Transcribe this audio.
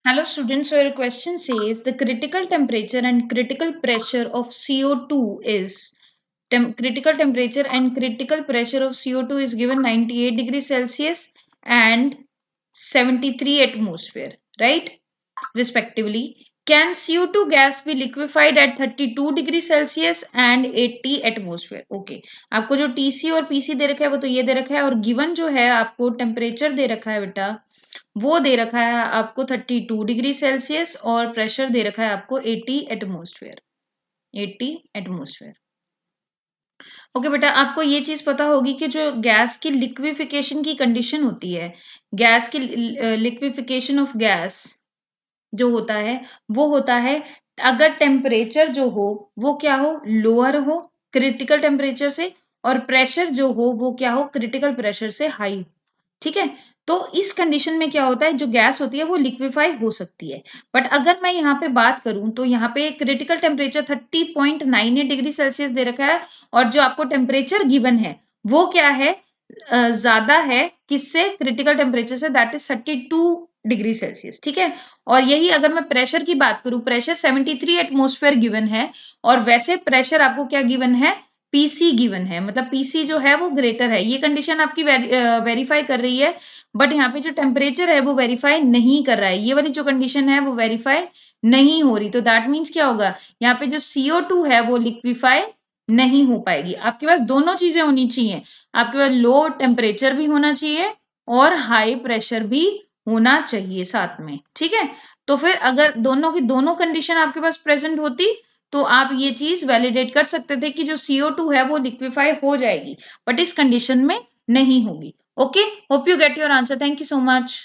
Hello students, so your question says the critical temperature and critical pressure of CO2 is critical temperature and critical pressure of CO2 is given 98 degrees Celsius and 73 atmosphere, right? Respectively. Can CO2 gas be liquefied at 32 degree Celsius and 80 atmosphere? Okay, आपको जो TC और PC दे रखा है वो तो ये दे रखा है, और गिवन जो है आपको टेम्परेचर दे रखा है बेटा, वो दे रखा है आपको 32 डिग्री सेल्सियस और प्रेशर दे रखा है आपको 80 एटमोस्फेयर। 80 एटमोस्फेयर। ओके बेटा, आपको ये चीज पता होगी कि जो गैस की लिक्विफिकेशन की कंडीशन होती है, गैस की लिक्विफिकेशन ऑफ गैस जो होता है वो होता है अगर टेम्परेचर जो हो वो क्या हो, लोअर हो क्रिटिकल टेम्परेचर से, और प्रेशर जो हो वो क्या हो, क्रिटिकल प्रेशर से हाई हो। ठीक है, तो इस कंडीशन में क्या होता है, जो गैस होती है वो लिक्विफाई हो सकती है। बट अगर मैं यहाँ पे बात करूं तो यहाँ पे क्रिटिकल टेम्परेचर 30.98 डिग्री सेल्सियस दे रखा है, और जो आपको टेम्परेचर गिवन है वो क्या है, ज्यादा है किससे, क्रिटिकल टेम्परेचर से, दैट इज 32 डिग्री सेल्सियस। ठीक है, और यही अगर मैं प्रेशर की बात करूं, प्रेशर 73 एटमोस्फेयर गिवन है, और वैसे प्रेशर आपको क्या गिवन है, पीसी गिवन है, मतलब पीसी जो है वो ग्रेटर है। ये कंडीशन आपकी वेरीफाई कर रही है, बट यहाँ पे जो टेम्परेचर है वो वेरीफाई नहीं कर रहा है, ये वाली जो कंडीशन है वो वेरीफाई नहीं हो रही। तो दैट मीन्स क्या होगा, यहाँ पे जो CO2 है वो लिक्विफाई नहीं हो पाएगी। आपके पास दोनों चीजें होनी चाहिए, आपके पास लो टेम्परेचर भी होना चाहिए और हाई प्रेशर भी होना चाहिए साथ में। ठीक है, तो फिर अगर दोनों की दोनों कंडीशन आपके पास प्रेजेंट होती तो आप ये चीज वैलिडेट कर सकते थे कि जो CO2 है वो लिक्विफाई हो जाएगी, बट इस कंडीशन में नहीं होगी। Okay, hope you get your answer. Thank you so much.